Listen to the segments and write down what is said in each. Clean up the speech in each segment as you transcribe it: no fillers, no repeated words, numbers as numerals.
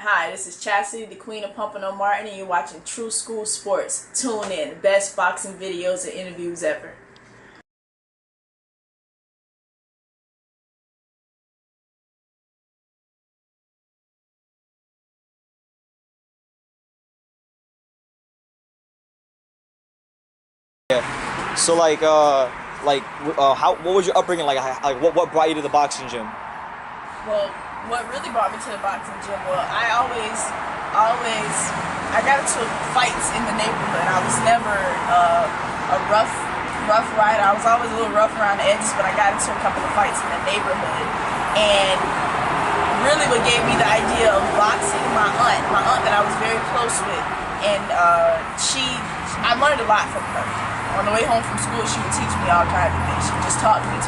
Hi, this is Chasity, the Queen of Pumping on Martin, and you're watching True School Sports. Tune in. The best boxing videos and interviews ever. Yeah. So what was your upbringing like? What brought you to the boxing gym? Well, what really brought me to the boxing gym, I got into fights in the neighborhood. I was never a rough rider. I was always a little rough around the edges, but I got into a couple of fights in the neighborhood. And really what gave me the idea of boxing, my aunt that I was very close with, and I learned a lot from her. On the way home from school, she would teach me all kinds of things. She would just talk to me.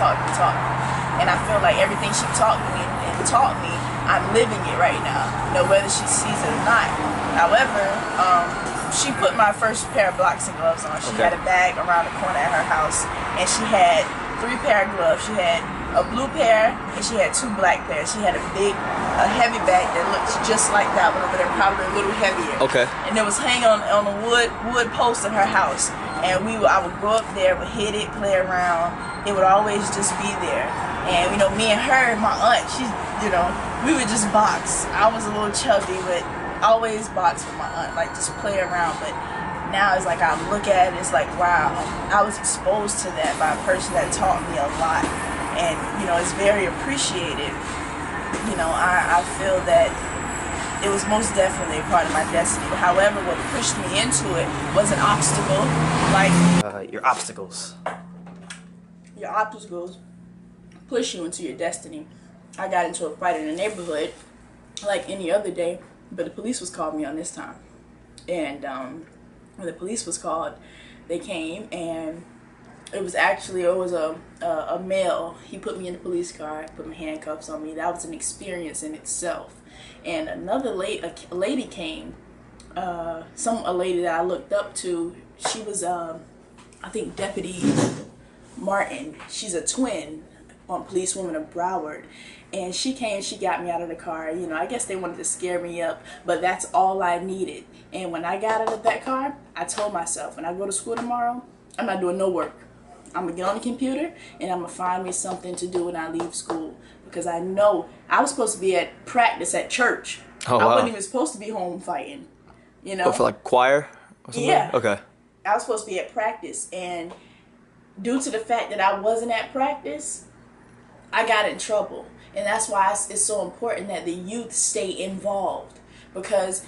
And I feel like everything she taught me, I'm living it right now, whether she sees it or not. However, she put my first pair of boxing gloves on. She had a bag around the corner at her house, and she had 3 pair of gloves. She had a blue pair, and she had 2 black pairs. She had a heavy bag that looked just like that one, but probably a little heavier. Okay. And it was hanging on a wood post in her house. And I would go up there, would hit it, play around. It would always just be there. And me and her, my aunt, we would just box. I was a little chubby, but always box with my aunt, like just play around. But now it's like I look at it, it's like, wow, I was exposed to that by a person that taught me a lot. And it's very appreciated. I feel that it was most definitely a part of my destiny. However, what pushed me into it was an obstacle. Your obstacles. Your obstacles push you into your destiny. I got into a fight in the neighborhood like any other day, but the police was called me on this time. And when the police was called, they came, and it was a male. He put me in the police car, put my handcuffs on me. That was an experience in itself. And another a lady came, a lady that I looked up to. She was, I think, Deputy Martin. She's a twin on policewoman of Broward. And she came, she got me out of the car. I guess they wanted to scare me up, but that's all I needed. And when I got out of that car, I told myself, when I go to school tomorrow, I'm not doing no work. I'm going to get on the computer, and I'm going to find me something to do when I leave school. Because I know I was supposed to be at practice at church. Oh, wow. I wasn't even supposed to be home fighting, Oh, for like choir or something? Yeah. Okay. I was supposed to be at practice, and due to the fact that I wasn't at practice, I got in trouble. And that's why it's so important that the youth stay involved. Because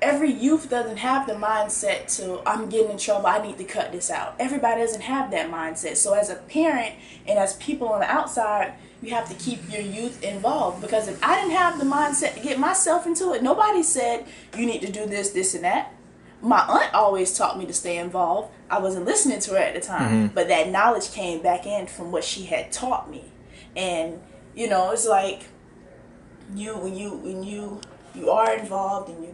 every youth doesn't have the mindset to, I'm getting in trouble, I need to cut this out. Everybody doesn't have that mindset. So as a parent and as people on the outside, you have to keep your youth involved. Because if I didn't have the mindset to get myself into it, nobody said, you need to do this, this, and that. My aunt always taught me to stay involved. I wasn't listening to her at the time. But that knowledge came back in from what she had taught me. And, it's like when you are involved and you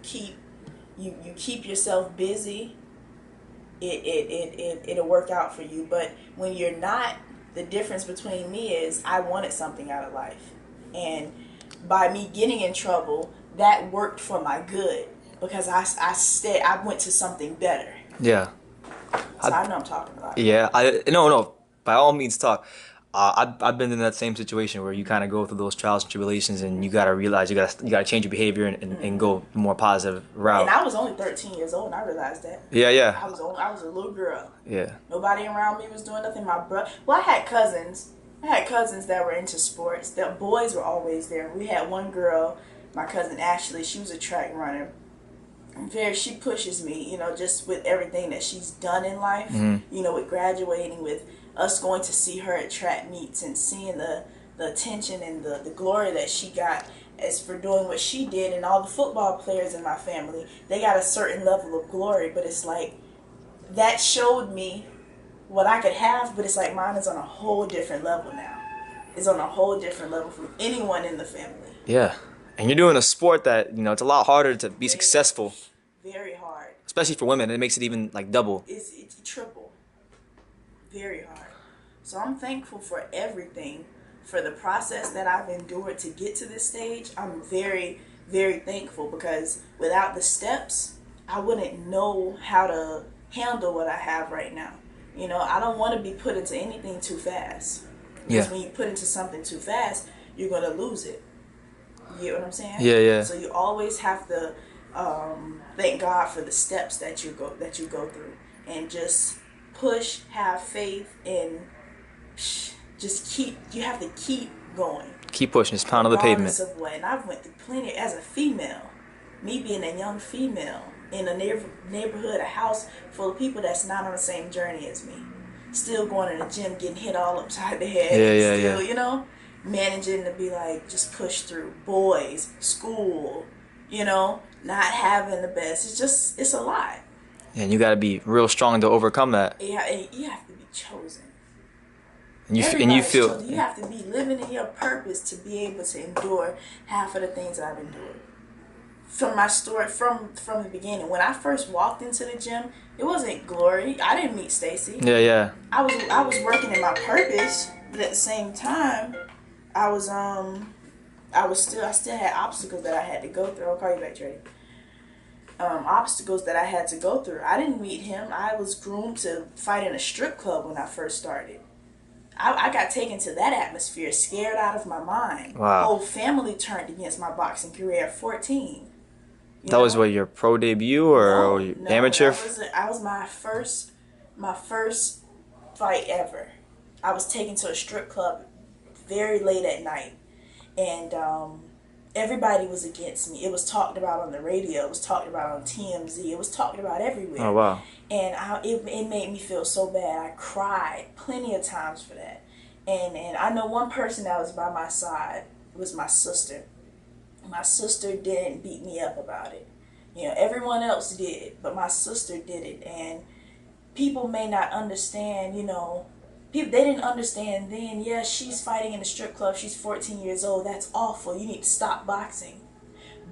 keep yourself busy, it'll work out for you. But when you're not, the difference between me is I wanted something out of life. And by me getting in trouble, that worked for my good. Because I went to something better. Yeah. So I know I'm talking about. Yeah. No. By all means, talk. I've been in that same situation where you kind of go through those trials and tribulations, and you gotta realize you gotta change your behavior and go the more positive route. And I was only 13 years old, and I realized that. Yeah. I was a little girl. Yeah. Nobody around me was doing nothing. My brother. Well, I had cousins. That were into sports. The boys were always there. We had one girl, my cousin Ashley. She was a track runner. She pushes me, just with everything that she's done in life. With graduating, with us going to see her at track meets and seeing the attention and the glory that she got as for doing what she did. And all the football players in my family, they got a certain level of glory, but it's like that showed me what I could have, but it's like mine is on a whole different level now. It's on a whole different level from anyone in the family. Yeah. And you're doing a sport that, it's a lot harder to be successful. Very hard. Especially for women. It makes it even like double. It's triple. Very hard. So I'm thankful for everything, for the process that I've endured to get to this stage. I'm very, very thankful, because without the steps, I wouldn't know how to handle what I have right now. You know, I don't want to be put into anything too fast. Because when you put into something too fast, you're going to lose it. You get what I'm saying? Yeah, yeah. So you always have to thank God for the steps that you go through, and just push, have faith, and you have to keep going. Keep pushing, just pound on the pavement. Regardless of what. And I've went through plenty as a female. Me being a young female in a neighborhood, a house full of people that's not on the same journey as me. Still going to the gym, getting hit all upside the head. Still, you know, managing to be like, just push through. Boys, school, you know, not having the best. It's a lot. And you got to be real strong to overcome that. Yeah, and you have to be chosen. And you feel chosen. You have to be living in your purpose to be able to endure half of the things that I've endured. From my story, from the beginning, when I first walked into the gym, it wasn't glory. I didn't meet Stacy. Yeah. I was working in my purpose, but at the same time, I still had obstacles that I had to go through. I'll call you back, Trey. Obstacles that I had to go through. I didn't meet him. I was groomed to fight in a strip club when I first started. I got taken to that atmosphere, scared out of my mind. Wow. Whole family turned against my boxing career at 14. That was what, your pro debut or No, amateur? I was my first fight ever. I was taken to a strip club very late at night, and everybody was against me. It was talked about on the radio. It was talked about on TMZ. It was talked about everywhere. Oh, wow. And it made me feel so bad. I cried plenty of times for that. And I know one person that was by my side was my sister. My sister didn't beat me up about it. You know, everyone else did, but my sister did it. And people may not understand, you know, they didn't understand then. Yeah, she's fighting in a strip club. She's 14 years old. That's awful. You need to stop boxing.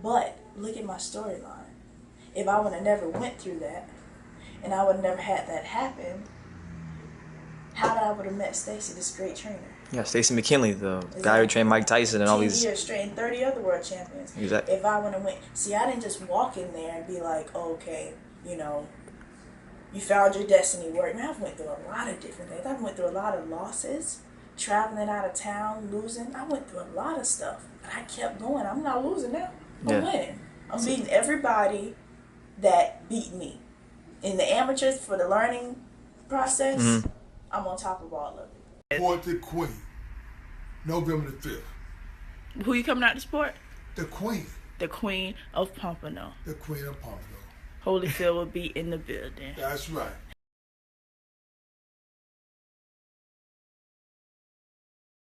But look at my storyline. If I would have never went through that, and I would have never had that happen, how would I would have met Stacy, this great trainer? Yeah, Stacy McKinley, the guy who trained Mike Tyson and all 10 these. years straight and 30 other world champions. Exactly. If I would have went, see, I didn't just walk in there and be like, oh, okay, you know, you found your destiny work. Man, I've went through a lot of different things. I've went through a lot of losses, traveling out of town, losing. I went through a lot of stuff, but I kept going. I'm not losing now. I'm winning. I'm beating everybody that beat me. In the amateurs, for the learning process, I'm on top of all of it. Appointed Queen, November the 5th. Who you coming out to support? The Queen. The Queen of Pompano. The Queen of Pompano. Holyfield will be in the building. That's right.